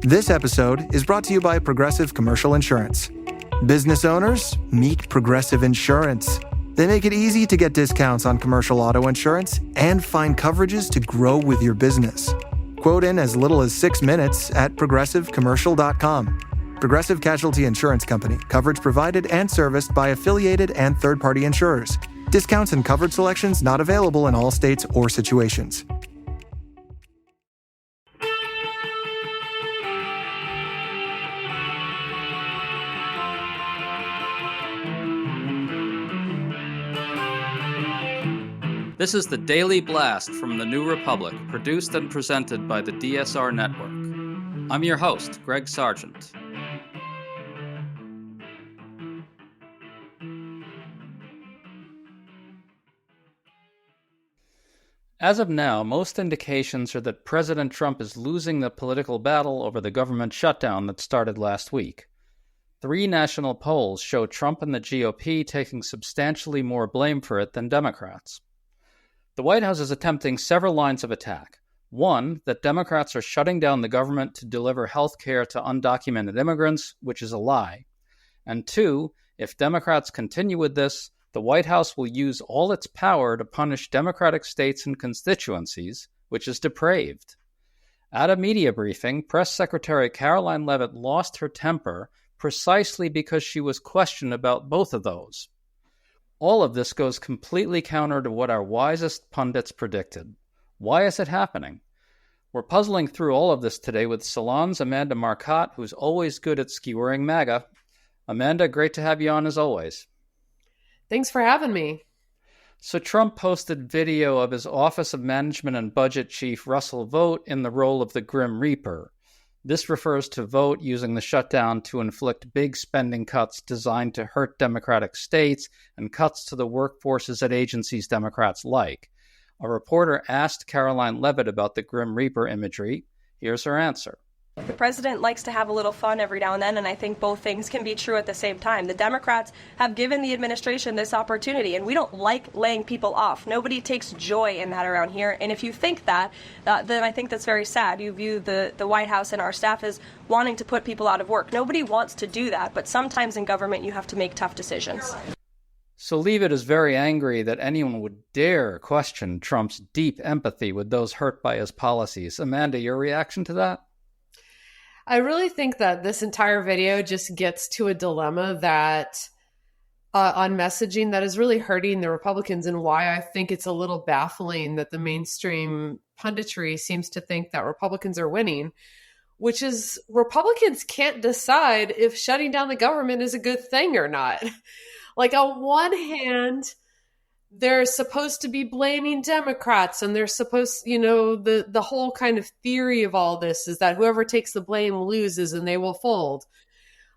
This episode is brought to you by Progressive Commercial Insurance. Business owners, meet Progressive Insurance. They make it easy to get discounts on commercial auto insurance and find coverages to grow with your business. Quote in as little as 6 minutes at progressivecommercial.com. Progressive Casualty Insurance Company. Coverage provided and serviced by affiliated and third-party insurers. Discounts and coverage selections not available in all states or situations. This is the Daily Blast from the New Republic, produced and presented by the DSR Network. I'm your host, Greg Sargent. As of now, most indications are that President Trump is losing the political battle over the government shutdown that started last week. 3 national polls show Trump and the GOP taking substantially more blame for it than Democrats. The White House is attempting several lines of attack. 1, that Democrats are shutting down the government to deliver health care to undocumented immigrants, which is a lie. And 2, if Democrats continue with this, the White House will use all its power to punish Democratic states and constituencies, which is depraved. At a media briefing, Press Secretary Caroline Leavitt lost her temper precisely because she was questioned about both of those. All of this goes completely counter to what our wisest pundits predicted. Why is it happening? We're puzzling through all of this today with Salon's Amanda Marcotte, who's always good at skewering MAGA. Amanda, great to have you on as always. Thanks for having me. So Trump posted video of his Office of Management and Budget Chief Russell Vought in the role of the Grim Reaper. This refers to Vought using the shutdown to inflict big spending cuts designed to hurt Democratic states and cuts to the workforces at agencies Democrats like. A reporter asked Caroline Leavitt about the Grim Reaper imagery. Here's her answer. The president likes to have a little fun every now and then, and I think both things can be true at the same time. The Democrats have given the administration this opportunity, and we don't like laying people off. Nobody takes joy in that around here, and if you think that, then I think that's very sad. You view the White House and our staff as wanting to put people out of work. Nobody wants to do that, but sometimes in government you have to make tough decisions. So Leavitt is very angry that anyone would dare question Trump's deep empathy with those hurt by his policies. Amanda, your reaction to that? I really think that this entire video just gets to a dilemma that on messaging that is really hurting the Republicans, and why I think it's a little baffling that the mainstream punditry seems to think that Republicans are winning, which is Republicans can't decide if shutting down the government is a good thing or not. Like, on one hand, they're supposed to be blaming Democrats, and they're supposed, the whole kind of theory of all this is that whoever takes the blame loses and they will fold.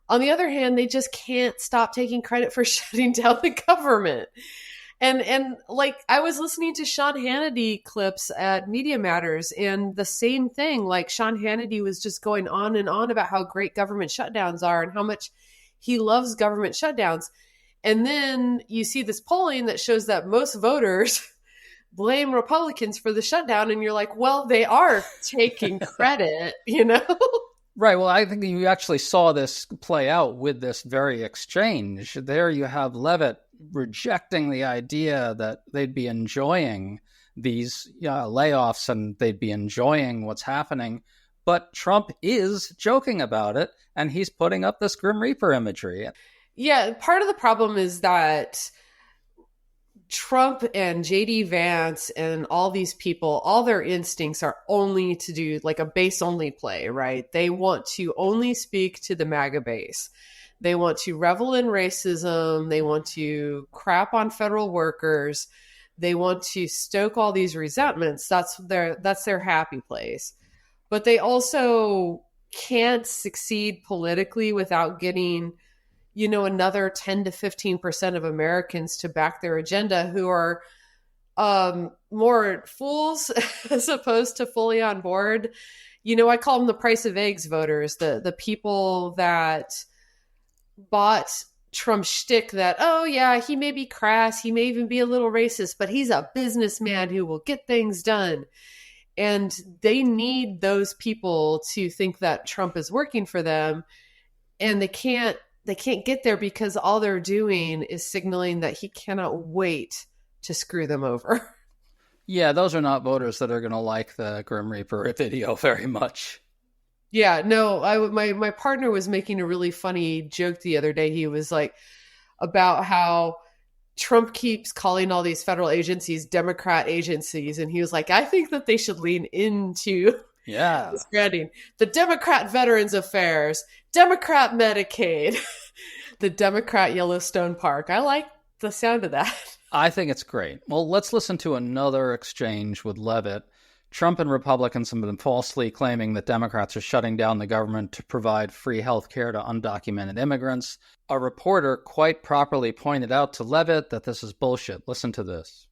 On the other hand, they just can't stop taking credit for shutting down the government. And like, I was listening to Sean Hannity clips at Media Matters, and the same thing, like Sean Hannity was just going on and on about how great government shutdowns are and how much he loves government shutdowns. And then you see this polling that shows that most voters blame Republicans for the shutdown. And you're like, well, they are taking credit, Right. Well, I think you actually saw this play out with this very exchange. There you have Leavitt rejecting the idea that they'd be enjoying these layoffs and they'd be enjoying what's happening. But Trump is joking about it, and he's putting up this Grim Reaper imagery. Yeah, part of the problem is that Trump and J.D. Vance and all these people, all their instincts are only to do like a base-only play, right? They want to only speak to the MAGA base. They want to revel in racism. They want to crap on federal workers. They want to stoke all these resentments. That's their happy place. But they can't succeed politically without getting another 10 to 15% of Americans to back their agenda who are more fools as opposed to fully on board. I call them the price of eggs voters, the people that bought Trump's shtick that, oh yeah, he may be crass, he may even be a little racist, but he's a businessman who will get things done. And they need those people to think that Trump is working for them. And they can't get there because all they're doing is signaling that he cannot wait to screw them over. Yeah, those are not voters that are going to like the Grim Reaper video very much. Yeah, no, my partner was making a really funny joke the other day. He was like, about how Trump keeps calling all these federal agencies Democrat agencies. And he was like, I think that they should lean into spreading the Democrat Veterans Affairs, Democrat Medicaid, the Democrat Yellowstone Park. I like the sound of that. I think it's great. Well, let's listen to another exchange with Levitt. Trump and Republicans have been falsely claiming that Democrats are shutting down the government to provide free health care to undocumented immigrants. A reporter quite properly pointed out to Levitt that this is bullshit. Listen to this.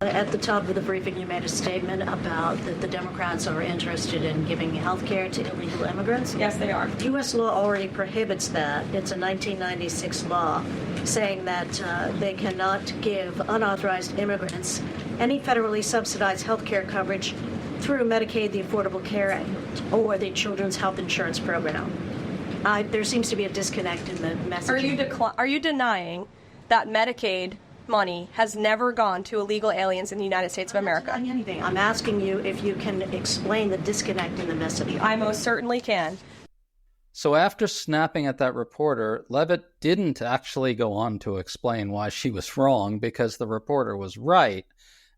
At the top of the briefing, you made a statement about that the Democrats are interested in giving health care to illegal immigrants. Yes, they are. U.S. law already prohibits that. It's a 1996 law saying that they cannot give unauthorized immigrants any federally subsidized health care coverage through Medicaid, the Affordable Care Act, or the Children's Health Insurance Program. There seems to be a disconnect in the messaging. Are you denying that Medicaid money has never gone to illegal aliens in the United States of America? I'm not denying anything. I'm asking you if you can explain the disconnect in the messaging. I most certainly can. So after snapping at that reporter, Levitt didn't actually go on to explain why she was wrong because the reporter was right.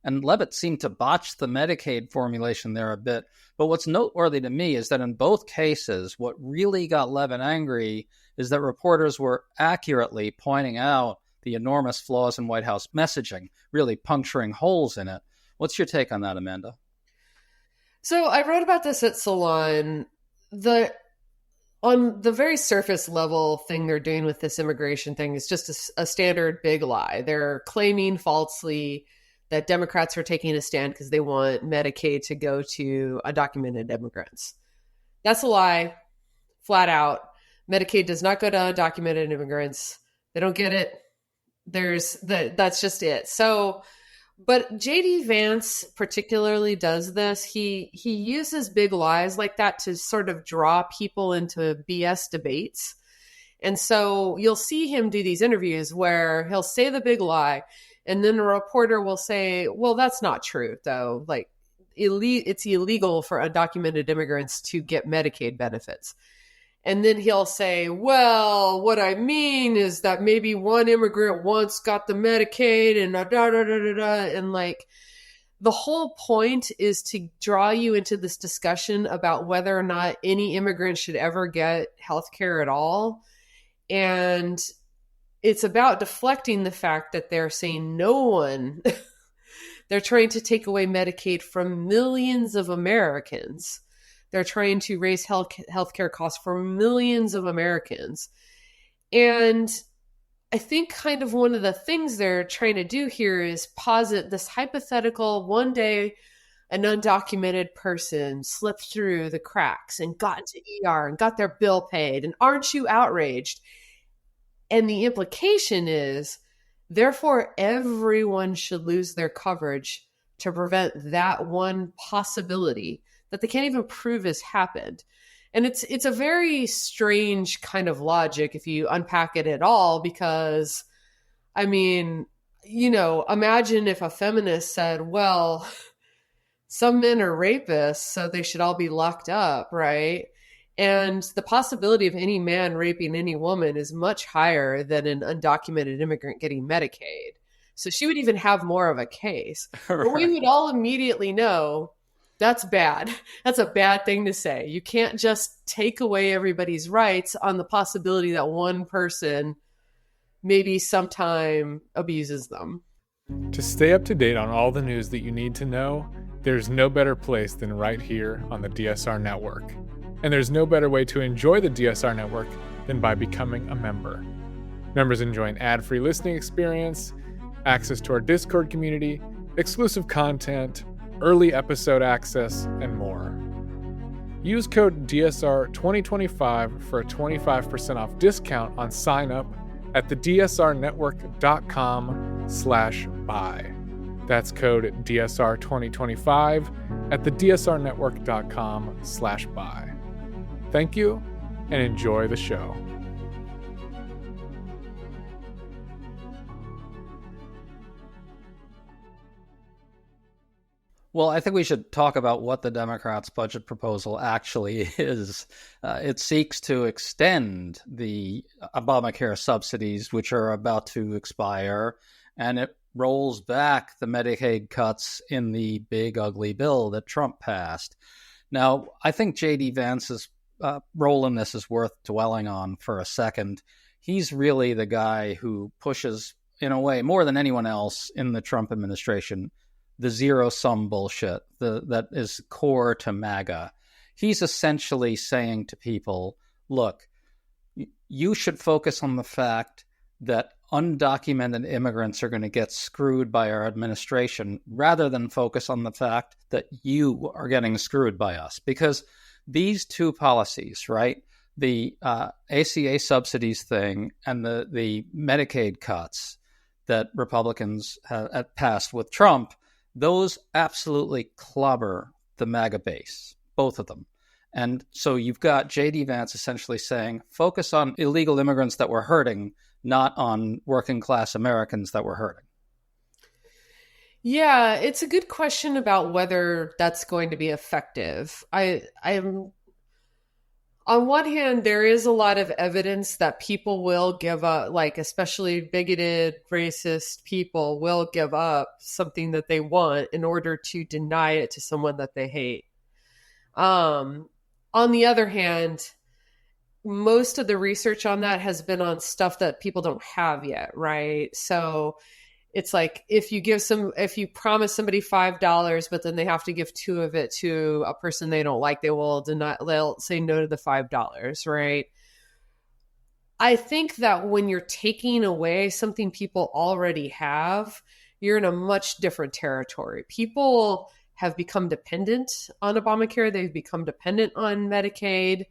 And Levitt seemed to botch the Medicaid formulation there a bit. But what's noteworthy to me is that in both cases, what really got Levitt angry is that reporters were accurately pointing out the enormous flaws in White House messaging, really puncturing holes in it. What's your take on that, Amanda? So I wrote about this at Salon. On the very surface level thing they're doing with this immigration thing is just a standard big lie. They're claiming falsely that Democrats are taking a stand because they want Medicaid to go to undocumented immigrants. That's a lie, flat out. Medicaid does not go to undocumented immigrants. They don't get it. That's just it. So, but JD Vance particularly does this. He uses big lies like that to sort of draw people into BS debates. And so you'll see him do these interviews where he'll say the big lie, and then a reporter will say, well, that's not true, though. Like, it's illegal for undocumented immigrants to get Medicaid benefits. And then he'll say, well, what I mean is that maybe one immigrant once got the Medicaid and and like the whole point is to draw you into this discussion about whether or not any immigrant should ever get health care at all. And it's about deflecting the fact that they're saying no one, they're trying to take away Medicaid from millions of Americans. They're trying to raise healthcare costs for millions of Americans. And I think kind of one of the things they're trying to do here is posit this hypothetical one day an undocumented person slipped through the cracks and got into ER and got their bill paid. And aren't you outraged? And the implication is, therefore, everyone should lose their coverage to prevent that one possibility that they can't even prove has happened. And it's a very strange kind of logic if you unpack it at all, because, I mean, imagine if a feminist said, well, some men are rapists, so they should all be locked up, right? And the possibility of any man raping any woman is much higher than an undocumented immigrant getting Medicaid. So she would even have more of a case. Right. But we would all immediately know that's bad. That's a bad thing to say. You can't just take away everybody's rights on the possibility that one person maybe sometime abuses them. To stay up to date on all the news that you need to know, there's no better place than right here on the DSR Network. And there's no better way to enjoy the DSR Network than by becoming a member. Members enjoy an ad-free listening experience, access to our Discord community, exclusive content, early episode access, and more. Use code DSR2025 for a 25% off discount on sign up at thedsrnetwork.com/buy. That's code DSR2025 at thedsrnetwork.com/buy. Thank you and enjoy the show. Well, I think we should talk about what the Democrats' budget proposal actually is. It seeks to extend the Obamacare subsidies, which are about to expire, and it rolls back the Medicaid cuts in the big, ugly bill that Trump passed. Now, I think J.D. Vance's role in this is worth dwelling on for a second. He's really the guy who pushes, in a way, more than anyone else in the Trump administration, the zero-sum bullshit that is core to MAGA. He's essentially saying to people, look, you should focus on the fact that undocumented immigrants are going to get screwed by our administration rather than focus on the fact that you are getting screwed by us. Because these two policies, right, the ACA subsidies thing and the Medicaid cuts that Republicans have passed with Trump, those absolutely clobber the MAGA base, both of them. And so you've got J.D. Vance essentially saying, focus on illegal immigrants that were hurting, not on working class Americans that were hurting. Yeah, it's a good question about whether that's going to be effective. I'm on one hand, there is a lot of evidence that people will give up, like especially bigoted, racist people will give up something that they want in order to deny it to someone that they hate. On the other hand, most of the research on that has been on stuff that people don't have yet, right? So it's like if you promise somebody $5, but then they have to give $2 of it to a person they don't like, they'll say no to the $5, right? I think that when you're taking away something people already have, you're in a much different territory. People have become dependent on Obamacare. They've become dependent on Medicaid.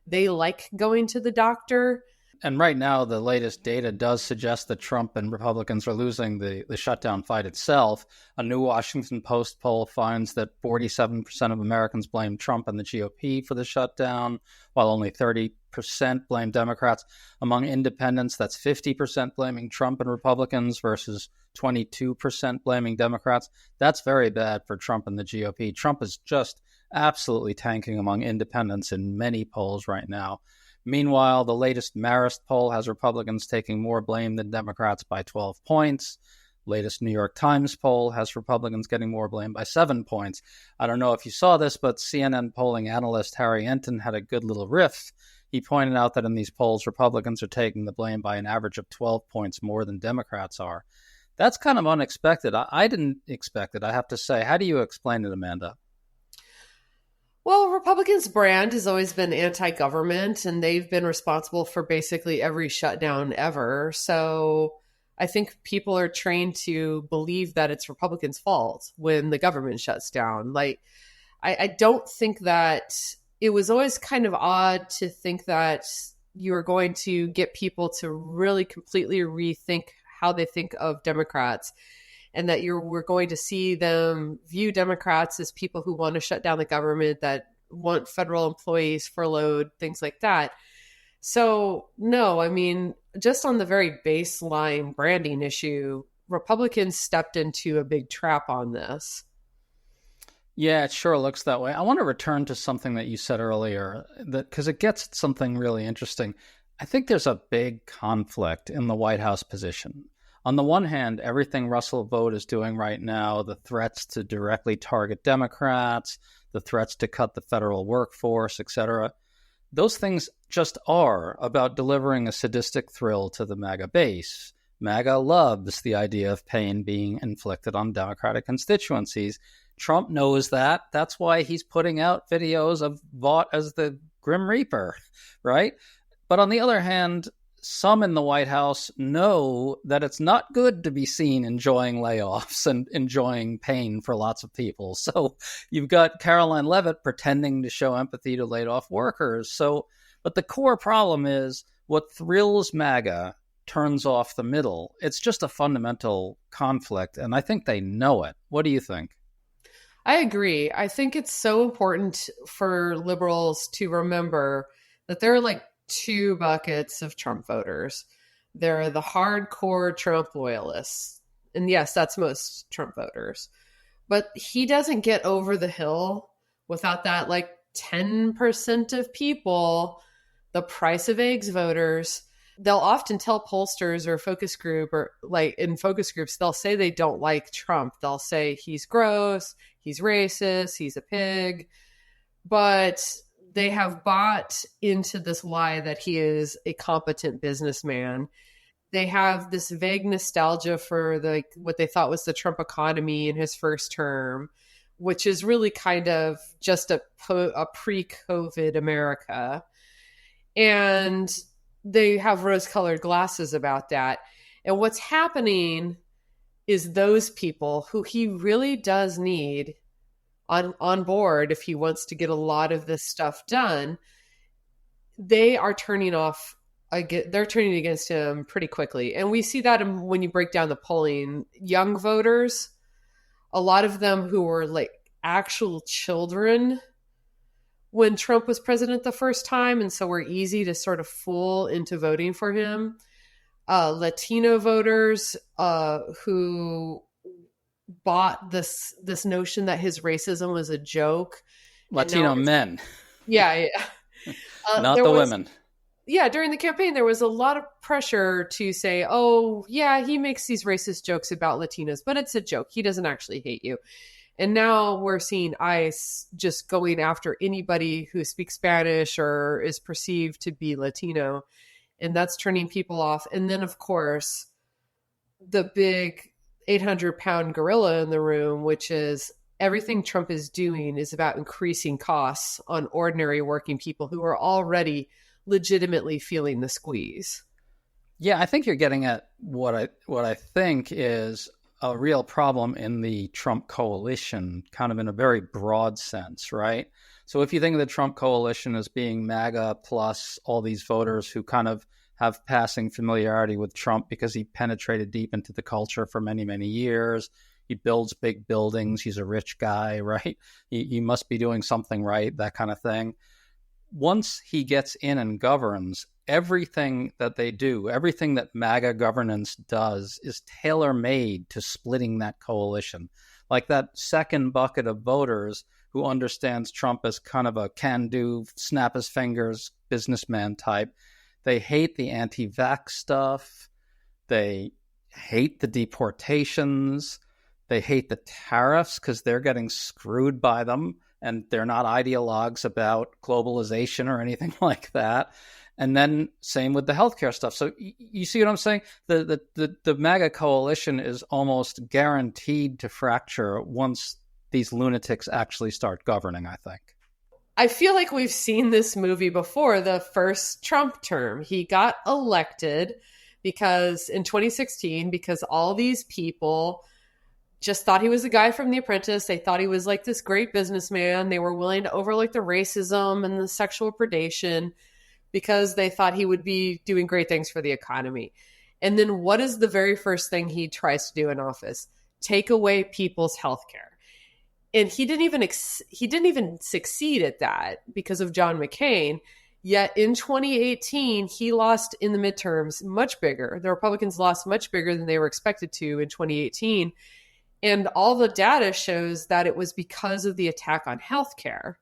They like going to the doctor. And right now, the latest data does suggest that Trump and Republicans are losing the shutdown fight itself. A new Washington Post poll finds that 47% of Americans blame Trump and the GOP for the shutdown, while only 30% blame Democrats. Among independents, that's 50% blaming Trump and Republicans versus 22% blaming Democrats. That's very bad for Trump and the GOP. Trump is just absolutely tanking among independents in many polls right now. Meanwhile, the latest Marist poll has Republicans taking more blame than Democrats by 12 points. Latest New York Times poll has Republicans getting more blame by 7 points. I don't know if you saw this, but CNN polling analyst Harry Enton had a good little riff. He pointed out that in these polls, Republicans are taking the blame by an average of 12 points more than Democrats are. That's kind of unexpected. I didn't expect it, I have to say. How do you explain it, Amanda? Well, Republicans' brand has always been anti-government, and they've been responsible for basically every shutdown ever. So I think people are trained to believe that it's Republicans' fault when the government shuts down. Like, I don't think that it was always kind of odd to think that you were going to get people to really completely rethink how they think of Democrats, and that we're going to see them view Democrats as people who want to shut down the government, that want federal employees furloughed, things like that. So, no, I mean, just on the very baseline branding issue, Republicans stepped into a big trap on this. Yeah, it sure looks that way. I want to return to something that you said earlier, because it gets at something really interesting. I think there's a big conflict in the White House position. On the one hand, everything Russell Vought is doing right now, the threats to directly target Democrats, the threats to cut the federal workforce, etc., those things just are about delivering a sadistic thrill to the MAGA base. MAGA loves the idea of pain being inflicted on Democratic constituencies. Trump knows that. That's why he's putting out videos of Vought as the Grim Reaper, right? But on the other hand, some in the White House know that it's not good to be seen enjoying layoffs and enjoying pain for lots of people. So you've got Caroline Leavitt pretending to show empathy to laid off workers. But the core problem is what thrills MAGA turns off the middle. It's just a fundamental conflict, and I think they know it. What do you think? I agree. I think it's so important for liberals to remember that there are like two buckets of Trump voters. There are the hardcore Trump loyalists. And yes, that's most Trump voters. But he doesn't get over the hill without that like 10% of people, the price of eggs voters. They'll often tell pollsters or focus group, or like in focus groups, they'll say they don't like Trump. They'll say he's gross, he's racist, he's a pig. But they have bought into this lie that he is a competent businessman. They have this vague nostalgia for what they thought was the Trump economy in his first term, which is really kind of just a pre-COVID America. And they have rose-colored glasses about that. And what's happening is those people who he really does need on board if he wants to get a lot of this stuff done, they are turning off. They're turning against him pretty quickly. And we see that when you break down the polling. Young voters, a lot of them who were like actual children when Trump was president the first time, and so were easy to sort of fool into voting for him. Latino voters who bought this notion that his racism was a joke. Latino men. Yeah. Not the women. Yeah, during the campaign, there was a lot of pressure to say, oh, yeah, he makes these racist jokes about Latinos, but it's a joke. He doesn't actually hate you. And now we're seeing ICE just going after anybody who speaks Spanish or is perceived to be Latino. And that's turning people off. And then, of course, the big 800-pound gorilla in the room, which is everything Trump is doing is about increasing costs on ordinary working people who are already legitimately feeling the squeeze. Yeah, I think you're getting at what I think is a real problem in the Trump coalition, kind of in a very broad sense, right? So if you think of the Trump coalition as being MAGA plus all these voters who kind of have passing familiarity with Trump because he penetrated deep into the culture for many, many years. He builds big buildings. He's a rich guy, right? He must be doing something right, that kind of thing. Once he gets in and governs, everything that they do, everything that MAGA governance does is tailor-made to splitting that coalition. Like that second bucket of voters who understands Trump as kind of a can-do, snap his fingers businessman type. They hate the anti-vax stuff. They hate the deportations. They hate the tariffs because they're getting screwed by them. And they're not ideologues about globalization or anything like that. And then same with the healthcare stuff. So you see what I'm saying? The MAGA coalition is almost guaranteed to fracture once these lunatics actually start governing, I think. I feel like we've seen this movie before. The first Trump term, he got elected in 2016, because all these people just thought he was the guy from The Apprentice. They thought he was like this great businessman. They were willing to overlook the racism and the sexual predation because they thought he would be doing great things for the economy. And then what is the very first thing he tries to do in office? Take away people's health care. And he didn't even succeed at that because of John McCain. Yet in 2018, he lost in the midterms much bigger. The Republicans lost much bigger than they were expected to in 2018. And all the data shows that it was because of the attack on healthcare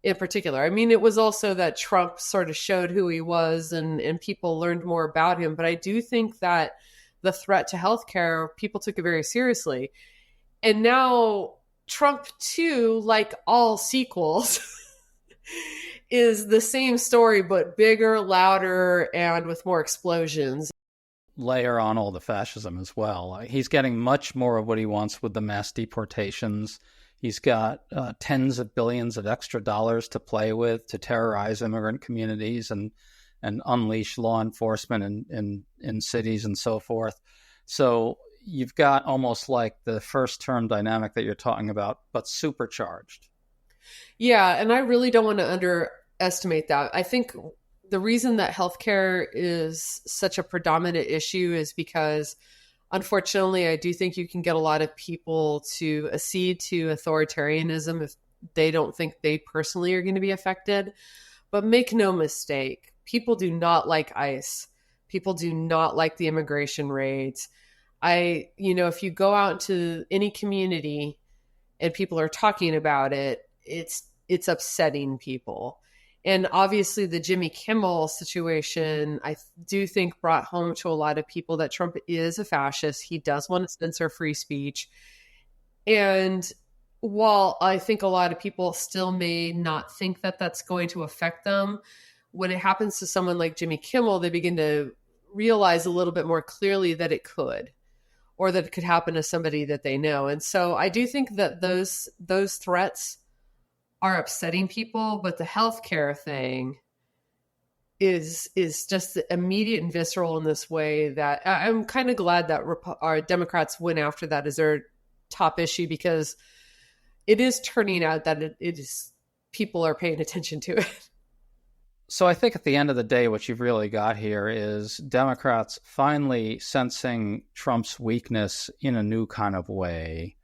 in particular. I mean, it was also that Trump sort of showed who he was and people learned more about him. But I do think that the threat to healthcare, people took it very seriously. And now Trump 2, like all sequels, is the same story, but bigger, louder, and with more explosions. Layer on all the fascism as well. He's getting much more of what he wants with the mass deportations. He's got tens of billions of extra dollars to play with to terrorize immigrant communities and unleash law enforcement in cities and so forth. So you've got almost like the first term dynamic that you're talking about, but supercharged. Yeah, and I really don't want to underestimate that. I think the reason that healthcare is such a predominant issue is because, unfortunately, I do think you can get a lot of people to accede to authoritarianism if they don't think they personally are going to be affected. But make no mistake, people do not like ICE. People do not like the immigration raids. If you go out to any community and people are talking about it, it's upsetting people. And obviously the Jimmy Kimmel situation, I do think brought home to a lot of people that Trump is a fascist. He does want to censor free speech. And while I think a lot of people still may not think that that's going to affect them, when it happens to someone like Jimmy Kimmel, they begin to realize a little bit more clearly that it could, or that it could happen to somebody that they know. And so I do think that those threats are upsetting people, but the healthcare thing is just immediate and visceral in this way that I'm kind of glad that our Democrats went after that as their top issue, because it is turning out that it is, people are paying attention to it. So I think at the end of the day, what you've really got here is Democrats finally sensing Trump's weakness in a new kind of way.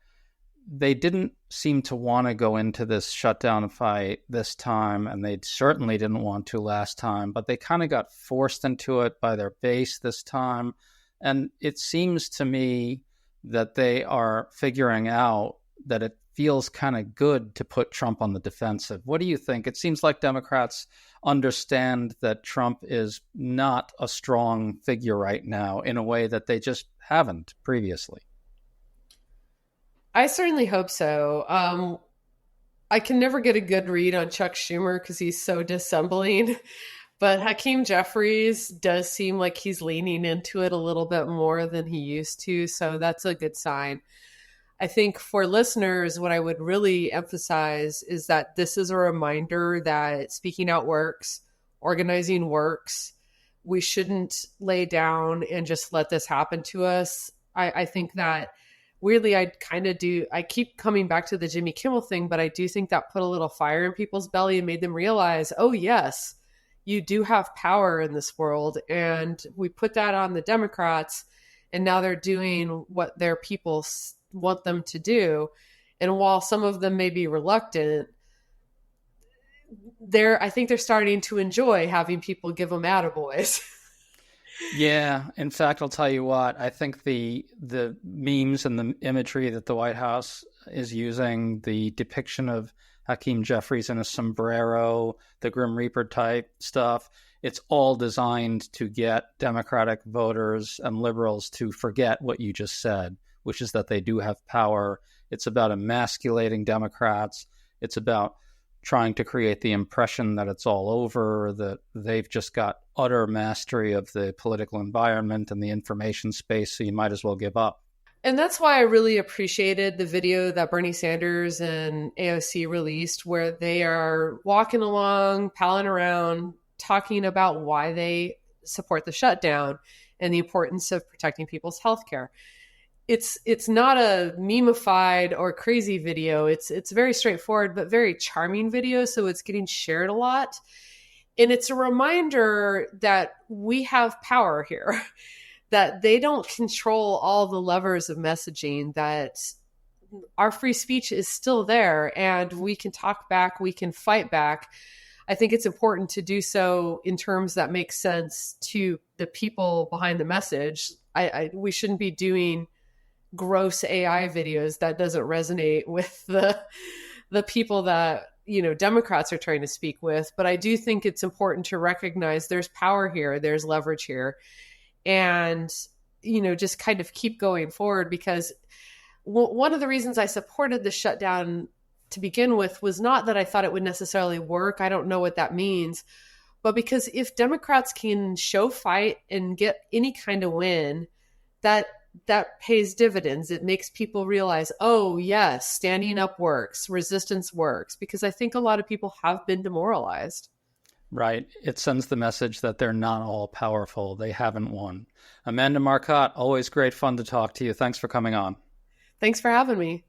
They didn't seem to want to go into this shutdown fight this time, and they certainly didn't want to last time, but they kind of got forced into it by their base this time. And it seems to me that they are figuring out that it feels kind of good to put Trump on the defensive. What do you think? It seems like Democrats understand that Trump is not a strong figure right now in a way that they just haven't previously. I certainly hope so. I can never get a good read on Chuck Schumer because he's so dissembling, but Hakeem Jeffries does seem like he's leaning into it a little bit more than he used to, so that's a good sign. I think for listeners, what I would really emphasize is that this is a reminder that speaking out works, organizing works. We shouldn't lay down and just let this happen to us. I think that weirdly, I keep coming back to the Jimmy Kimmel thing, but I do think that put a little fire in people's belly and made them realize, oh yes, you do have power in this world. And we put that on the Democrats, and now they're doing what their people want them to do. And while some of them may be reluctant, I think they're starting to enjoy having people give them attaboys. Yeah. In fact, I'll tell you what, I think the memes and the imagery that the White House is using, the depiction of Hakeem Jeffries in a sombrero, the Grim Reaper type stuff, it's all designed to get Democratic voters and liberals to forget what you just said, which is that they do have power. It's about emasculating Democrats. It's about trying to create the impression that it's all over, that they've just got utter mastery of the political environment and the information space, so you might as well give up. And that's why I really appreciated the video that Bernie Sanders and AOC released, where they are walking along, palling around, talking about why they support the shutdown and the importance of protecting people's health care. It's not a memeified or crazy video. It's very straightforward, but very charming video. So it's getting shared a lot. And it's a reminder that we have power here, that they don't control all the levers of messaging, that our free speech is still there and we can talk back, we can fight back. I think it's important to do so in terms that make sense to the people behind the message. We shouldn't be doing gross AI videos that doesn't resonate with the people that, Democrats are trying to speak with. But I do think it's important to recognize there's power here, there's leverage here, and, just kind of keep going forward, because one of the reasons I supported the shutdown to begin with was not that I thought it would necessarily work. I don't know what that means. But because if Democrats can show fight and get any kind of win, that pays dividends. It makes people realize, oh, yes, standing up works, resistance works, because I think a lot of people have been demoralized. Right. It sends the message that they're not all powerful. They haven't won. Amanda Marcotte, always great fun to talk to you. Thanks for coming on. Thanks for having me.